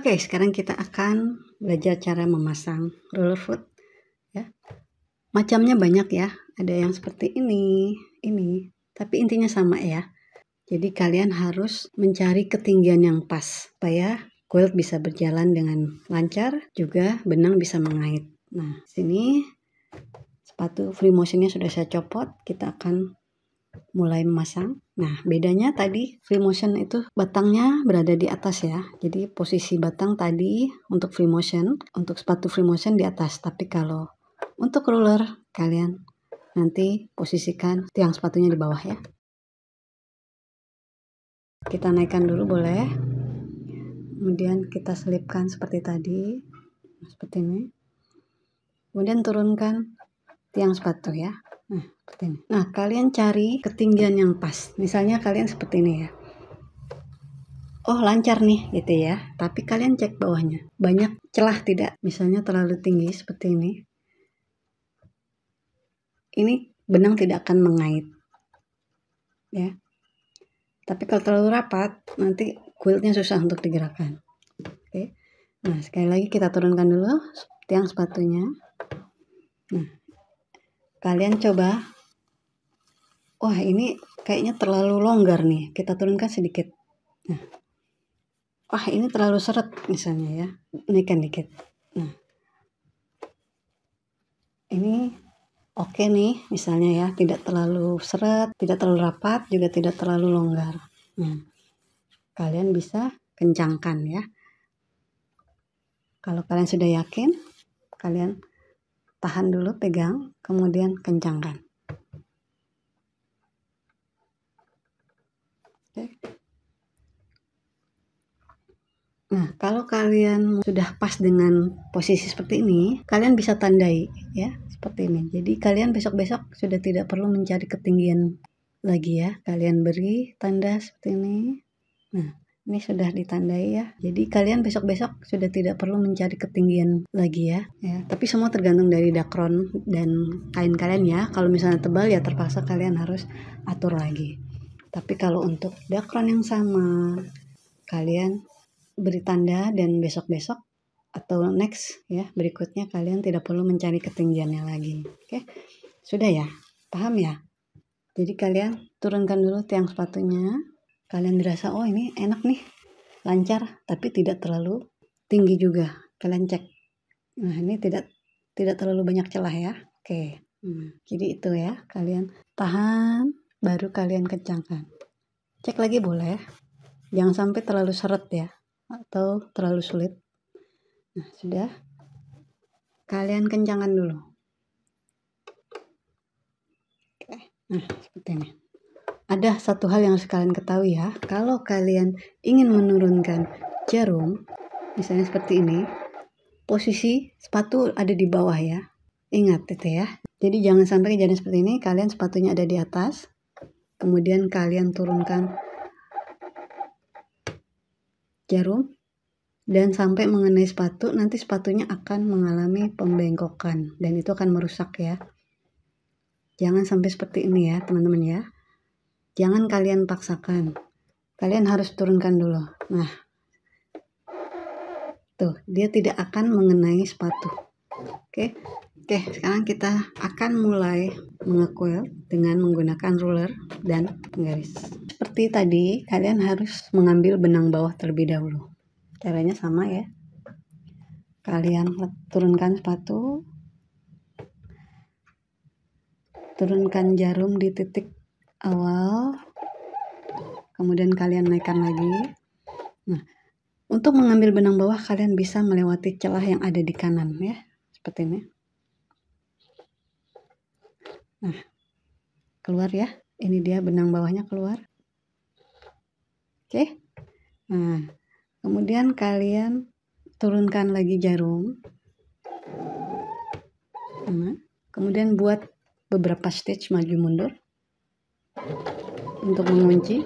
Oke, sekarang kita akan belajar cara memasang roller foot ya. Macamnya banyak ya, ada yang seperti ini, tapi intinya sama ya. Jadi kalian harus mencari ketinggian yang pas supaya quilt bisa berjalan dengan lancar, juga benang bisa mengait. Nah, sini sepatu free motionnya sudah saya copot, kita akan mulai memasang. Nah, bedanya tadi free motion itu batangnya berada di atas ya. Jadi posisi batang tadi untuk free motion, untuk sepatu free motion di atas. Tapi kalau untuk roller, kalian nanti posisikan tiang sepatunya di bawah ya. Kita naikkan dulu boleh. Kemudian kita selipkan seperti tadi. Seperti ini. Kemudian turunkan tiang sepatu ya. Nah, seperti ini. Nah, kalian cari ketinggian yang pas. Misalnya kalian seperti ini ya. Oh, lancar nih gitu ya. Tapi kalian cek bawahnya. Banyak celah tidak? Misalnya terlalu tinggi seperti ini. Ini benang tidak akan mengait. Ya. Tapi kalau terlalu rapat, nanti quiltnya susah untuk digerakkan. Oke. Nah, sekali lagi kita turunkan dulu tiang sepatunya. Nah, kalian coba. Wah, ini kayaknya terlalu longgar nih. Kita turunkan sedikit. Nah. Wah, ini terlalu seret misalnya ya. Naikkan dikit. Nah. Ini oke nih, misalnya ya. Tidak terlalu seret, tidak terlalu rapat, juga tidak terlalu longgar. Nah. Kalian bisa kencangkan ya. Kalau kalian sudah yakin, kalian tahan dulu, pegang, kemudian kencangkan. Oke. Nah, kalau kalian sudah pas dengan posisi seperti ini, kalian bisa tandai ya, seperti ini. Jadi kalian besok-besok sudah tidak perlu mencari ketinggian lagi ya. Kalian beri tanda seperti ini. Nah, ini sudah ditandai ya. Jadi kalian besok-besok sudah tidak perlu mencari ketinggian lagi ya. Tapi semua tergantung dari dakron dan kain kalian ya. Kalau misalnya tebal ya terpaksa kalian harus atur lagi. Tapi kalau untuk dakron yang sama, kalian beri tanda dan besok-besok atau next ya berikutnya kalian tidak perlu mencari ketinggiannya lagi. Oke, sudah ya, paham ya? Jadi kalian turunkan dulu tiang sepatunya. Kalian dirasa oh ini enak nih, lancar tapi tidak terlalu tinggi juga. Kalian cek. Nah, ini tidak terlalu banyak celah ya. Oke. Jadi itu ya, kalian tahan baru kalian kencangkan. Cek lagi boleh. Jangan sampai terlalu seret ya atau terlalu sulit. Nah, sudah. Kalian kencangkan dulu. Oke. Nah, seperti ini. Ada satu hal yang harus kalian ketahui ya. Kalau kalian ingin menurunkan jarum, misalnya seperti ini, posisi sepatu ada di bawah ya. Ingat itu ya. Jadi jangan sampai kejadian seperti ini, kalian sepatunya ada di atas. Kemudian kalian turunkan jarum dan sampai mengenai sepatu, nanti sepatunya akan mengalami pembengkokan dan itu akan merusak ya. Jangan sampai seperti ini ya teman-teman ya. Jangan kalian paksakan. Kalian harus turunkan dulu. Nah, tuh dia tidak akan mengenai sepatu. Oke, sekarang kita akan mulai mengekuil dengan menggunakan ruler dan penggaris. Seperti tadi, kalian harus mengambil benang bawah terlebih dahulu. Caranya sama ya. Kalian turunkan sepatu. Turunkan jarum di titik awal. Kemudian kalian naikkan lagi. Nah, untuk mengambil benang bawah kalian bisa melewati celah yang ada di kanan ya. Seperti ini. Nah, keluar ya. Ini dia benang bawahnya keluar. Oke. Nah, kemudian kalian turunkan lagi jarum. Nah, kemudian buat beberapa stitch maju mundur untuk mengunci.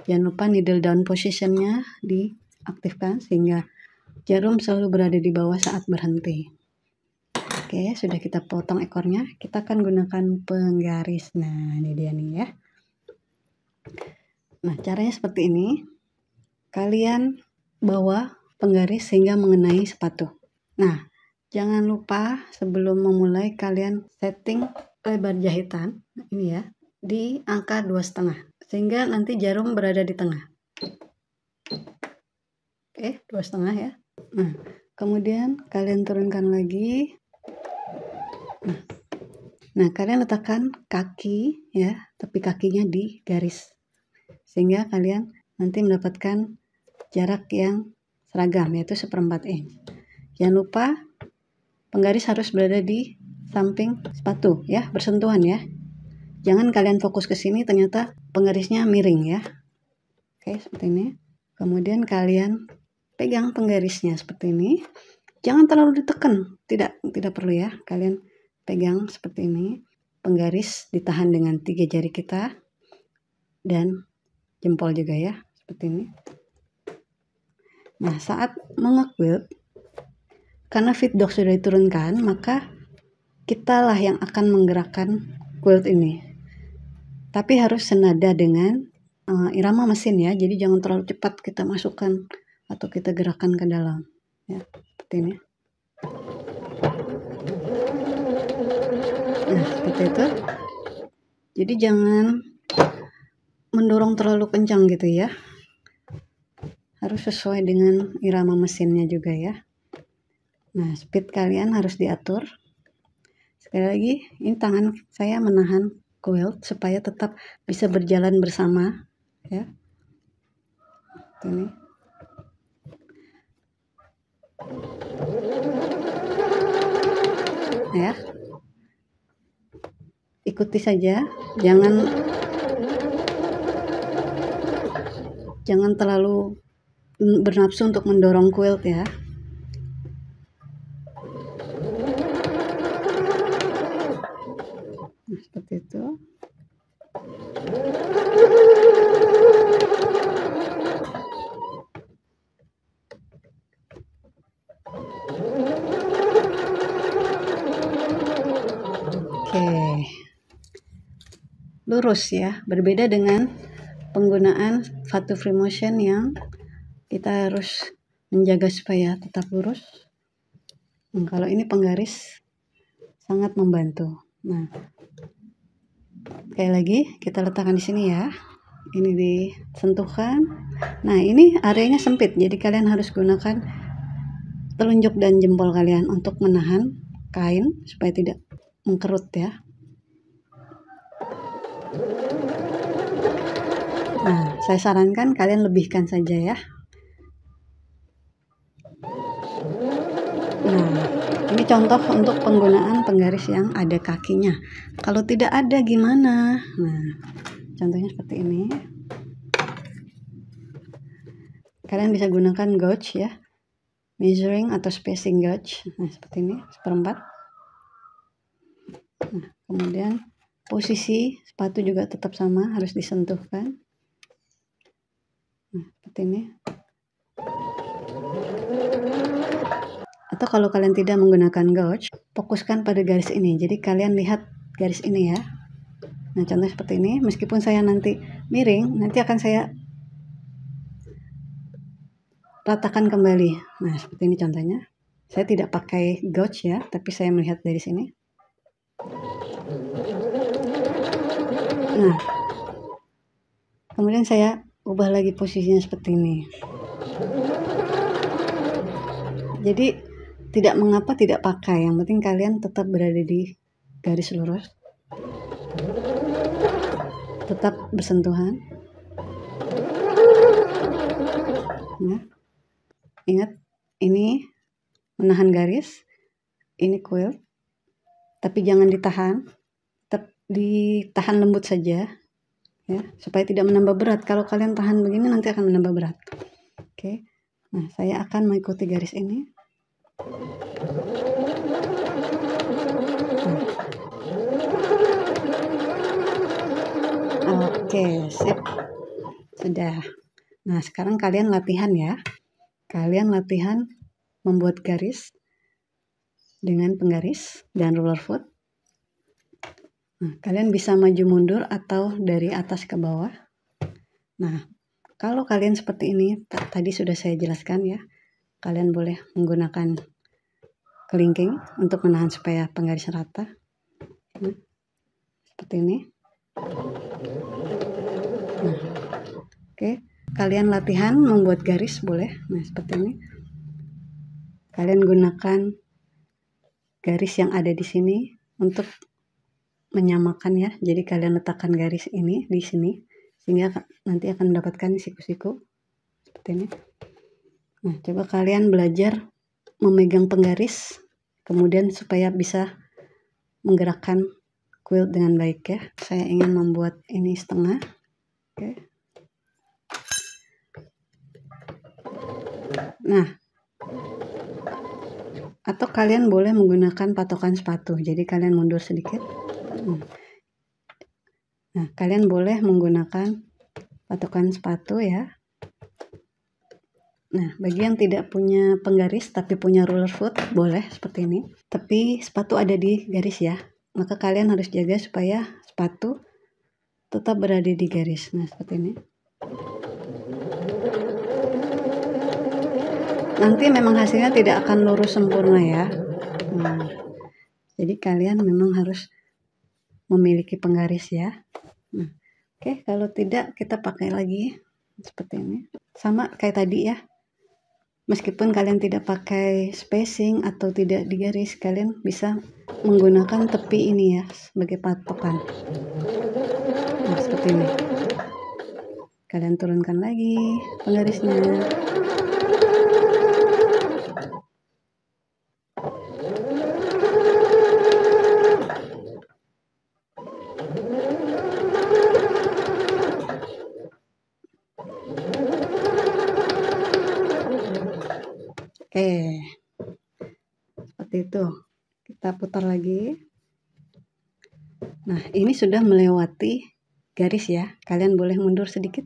Jangan lupa needle down positionnya diaktifkan sehingga jarum selalu berada di bawah saat berhenti. Oke, sudah kita potong ekornya. Kita akan gunakan penggaris. Nah, ini dia nih ya. Nah, caranya seperti ini. Kalian bawah penggaris sehingga mengenai sepatu. Nah, jangan lupa sebelum memulai kalian setting lebar jahitan ini ya di angka 2,5 sehingga nanti jarum berada di tengah. Oke, 2,5 ya. Nah, kemudian kalian turunkan lagi. Nah, kalian letakkan kaki ya, tepi kakinya di garis sehingga kalian nanti mendapatkan jarak yang seragam, yaitu 1/4 inch. Jangan lupa penggaris harus berada di samping sepatu ya, bersentuhan ya. Jangan kalian fokus ke sini ternyata penggarisnya miring ya. Oke, seperti ini. Kemudian kalian pegang penggarisnya seperti ini. Jangan terlalu ditekan, tidak perlu ya. Kalian pegang seperti ini. Penggaris ditahan dengan 3 jari kita dan jempol juga ya, seperti ini. Nah, saat mengequilt, karena feed dog sudah diturunkan, maka kitalah yang akan menggerakkan quilt ini. Tapi harus senada dengan irama mesin ya, jadi jangan terlalu cepat kita masukkan atau kita gerakkan ke dalam ya, seperti ini. Nah, seperti itu. Jadi jangan mendorong terlalu kencang gitu ya, harus sesuai dengan irama mesinnya juga ya. Nah, speed kalian harus diatur. Sekali lagi, ini tangan saya menahan quilt supaya tetap bisa berjalan bersama ya. Ini ya, ikuti saja, jangan terlalu bernafsu untuk mendorong quilt ya. Nah, seperti itu. Oke, lurus ya, berbeda dengan penggunaan Fatu Free Motion yang kita harus menjaga supaya tetap lurus. Kalau ini penggaris sangat membantu. Nah, sekali lagi kita letakkan di sini ya. Ini disentuhkan. Nah, ini areanya sempit, jadi kalian harus gunakan telunjuk dan jempol kalian untuk menahan kain supaya tidak mengkerut ya. Nah, saya sarankan kalian lebihkan saja ya. Nah, ini contoh untuk penggunaan penggaris yang ada kakinya. Kalau tidak ada gimana? Nah, contohnya seperti ini. Kalian bisa gunakan gauge ya, measuring atau spacing gauge. Nah, seperti ini, 1/4. Nah, kemudian posisi sepatu juga tetap sama, harus disentuhkan. Nah, seperti ini. Atau kalau kalian tidak menggunakan gauge, fokuskan pada garis ini. Jadi kalian lihat garis ini ya. Nah, contoh seperti ini. Meskipun saya nanti miring, nanti akan saya ratakan kembali. Nah, seperti ini contohnya. Saya tidak pakai gauge ya, tapi saya melihat dari sini. Nah, kemudian saya ubah lagi posisinya seperti ini. Jadi tidak mengapa tidak pakai, yang penting kalian tetap berada di garis lurus, tetap bersentuhan. Nah, ingat ini menahan garis, ini quilt, tapi jangan ditahan, tetap ditahan lembut saja ya, supaya tidak menambah berat. Kalau kalian tahan begini nanti akan menambah berat. Oke. Nah, saya akan mengikuti garis ini. Oke, sip. Sudah. Nah, sekarang kalian latihan ya. Kalian latihan membuat garis dengan penggaris dan roller foot. Nah, kalian bisa maju mundur atau dari atas ke bawah. Nah, kalau kalian seperti ini, tadi sudah saya jelaskan ya, kalian boleh menggunakan kelingking untuk menahan supaya penggaris rata. Nah, seperti ini. Nah, oke. Kalian latihan membuat garis boleh. Nah, seperti ini. Kalian gunakan garis yang ada di sini untuk menyamakan ya. Jadi kalian letakkan garis ini di sini sehingga nanti akan mendapatkan siku-siku seperti ini. Nah, coba kalian belajar memegang penggaris kemudian supaya bisa menggerakkan quilt dengan baik ya. Saya ingin membuat ini setengah. Oke. Nah, atau kalian boleh menggunakan patokan sepatu. Jadi kalian mundur sedikit. Nah, kalian boleh menggunakan patokan sepatu ya. Nah, bagi yang tidak punya penggaris tapi punya ruler foot, boleh seperti ini. Tapi sepatu ada di garis ya. Maka kalian harus jaga supaya sepatu tetap berada di garis. Nah, seperti ini. Nanti memang hasilnya tidak akan lurus sempurna ya. Nah, jadi kalian memang harus memiliki penggaris ya. Nah, oke, kalau tidak kita pakai lagi seperti ini. Sama kayak tadi ya. Meskipun kalian tidak pakai spacing atau tidak digaris, kalian bisa menggunakan tepi ini ya sebagai patokan. Nah, seperti ini. Kalian turunkan lagi penggarisnya. Oke, seperti itu. Kita putar lagi. Nah, ini sudah melewati garis ya. Kalian boleh mundur sedikit.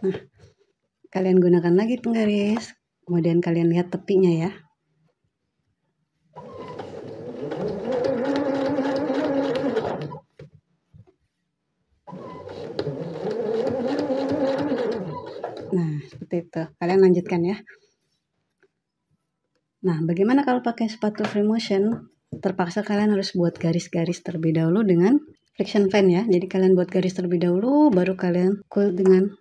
Nah, kalian gunakan lagi penggaris. Kemudian kalian lihat tepinya ya. Nah, seperti itu. Kalian lanjutkan ya. Nah, bagaimana kalau pakai sepatu free motion? Terpaksa kalian harus buat garis-garis terlebih dahulu dengan friction fan ya. Jadi kalian buat garis terlebih dahulu, baru kalian quilt dengan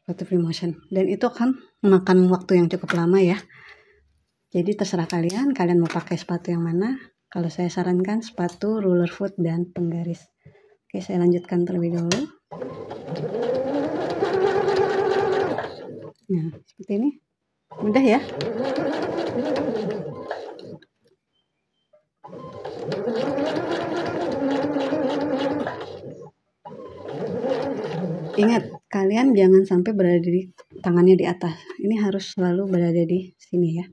sepatu free motion. Dan itu akan memakan waktu yang cukup lama ya. Jadi terserah kalian mau pakai sepatu yang mana. Kalau saya sarankan sepatu ruler foot dan penggaris. Oke, saya lanjutkan terlebih dahulu. Nah, seperti ini. Mudah ya. Ingat, kalian jangan sampai berada di tangannya di atas. Ini harus selalu berada di sini ya.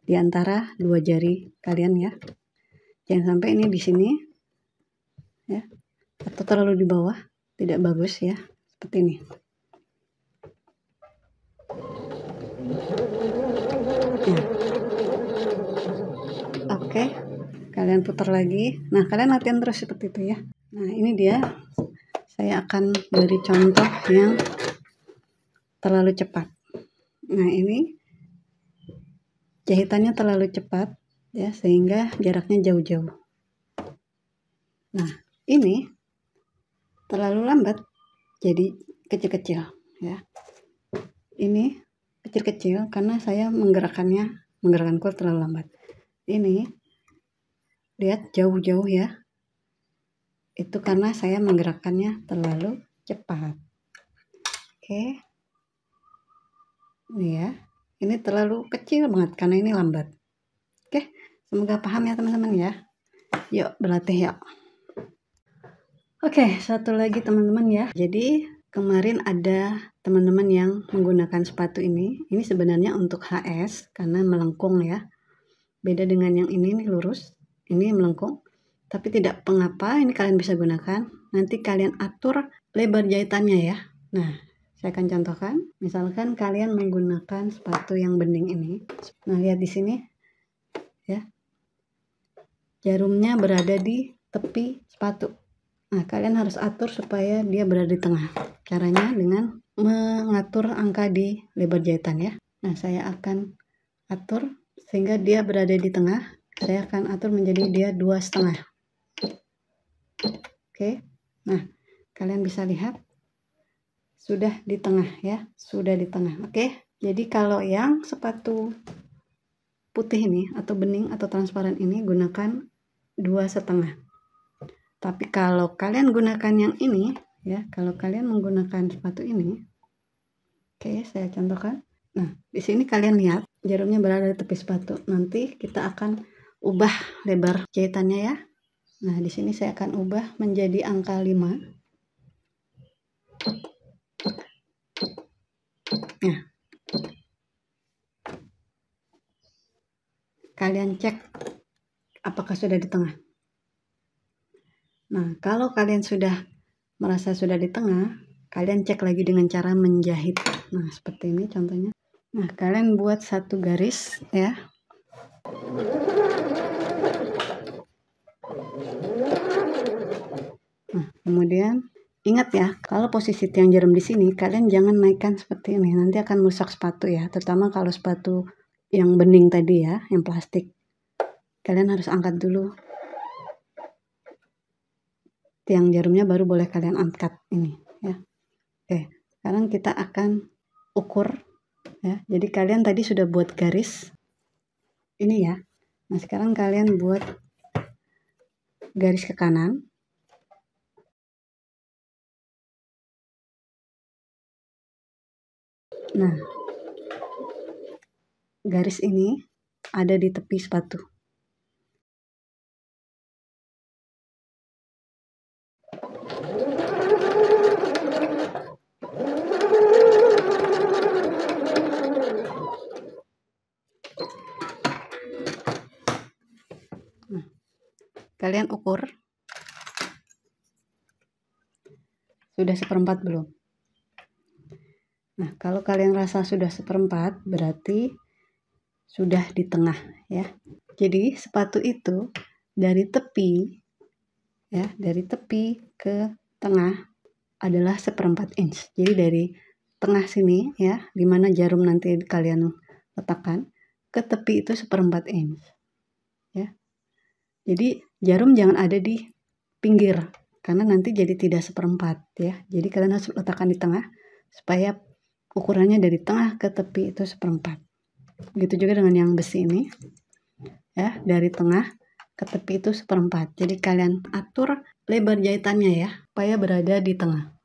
Di antara dua jari kalian ya. Jangan sampai ini di sini ya. Atau terlalu di bawah, tidak bagus ya. Seperti ini. Nah. Oke. Kalian putar lagi. Nah, kalian latihan terus seperti itu ya. Nah, ini dia. Saya akan beri contoh yang terlalu cepat. Nah, ini jahitannya terlalu cepat ya, sehingga jaraknya jauh-jauh. Nah, ini terlalu lambat, jadi kecil-kecil ya. Ini kecil-kecil karena saya menggerakkan quilt terlalu lambat. Ini lihat jauh-jauh ya. Itu karena saya menggerakkannya terlalu cepat. Oke. Ini ya. Ini terlalu kecil banget karena ini lambat. Oke, semoga paham ya teman-teman ya. Yuk berlatih yuk. Oke, satu lagi teman-teman ya. Jadi kemarin ada teman-teman yang menggunakan sepatu ini. Ini sebenarnya untuk HS karena melengkung ya. Beda dengan yang ini lurus. Ini melengkung. Tapi tidak mengapa, ini kalian bisa gunakan. Nanti kalian atur lebar jahitannya ya. Nah, saya akan contohkan. Misalkan kalian menggunakan sepatu yang bening ini. Nah, lihat di sini ya. Jarumnya berada di tepi sepatu. Nah, kalian harus atur supaya dia berada di tengah. Caranya dengan mengatur angka di lebar jahitan ya. Nah, saya akan atur sehingga dia berada di tengah. Saya akan atur menjadi dia 2,5. Oke. Nah, kalian bisa lihat sudah di tengah ya, sudah di tengah. Oke. Jadi kalau yang sepatu putih ini atau bening atau transparan ini gunakan 2,5. Tapi kalau kalian gunakan yang ini ya, kalau kalian menggunakan sepatu ini, oke, saya contohkan. Nah, di sini kalian lihat jarumnya berada di tepi sepatu. Nanti kita akan ubah lebar jahitannya ya. Nah, di sini saya akan ubah menjadi angka 5. Nah, kalian cek apakah sudah di tengah. Nah, kalau kalian sudah merasa sudah di tengah, kalian cek lagi dengan cara menjahit. Nah, seperti ini contohnya. Nah, kalian buat satu garis ya. Nah, kemudian ingat ya, kalau posisi tiang jarum di sini, kalian jangan naikkan seperti ini. Nanti akan merusak sepatu ya, terutama kalau sepatu yang bening tadi ya, yang plastik. Kalian harus angkat dulu tiang jarumnya, baru boleh kalian angkat ini ya. Oke, sekarang kita akan ukur ya. Jadi kalian tadi sudah buat garis ini ya. Nah, sekarang kalian buat garis ke kanan. Nah, garis ini ada di tepi sepatu. Nah, kalian ukur sudah 1/4 belum? Nah, kalau kalian rasa sudah 1/4 berarti sudah di tengah ya. Jadi sepatu itu dari tepi ya, dari tepi ke tengah adalah 1/4 inch. Jadi dari tengah sini ya, dimana jarum nanti kalian letakkan, ke tepi itu 1/4 inch ya. Jadi jarum jangan ada di pinggir, karena nanti jadi tidak 1/4 ya. Jadi kalian harus letakkan di tengah supaya ukurannya dari tengah ke tepi itu 1/4. Begitu juga dengan yang besi ini ya, dari tengah ke tepi itu 1/4. Jadi kalian atur lebar jahitannya ya supaya berada di tengah.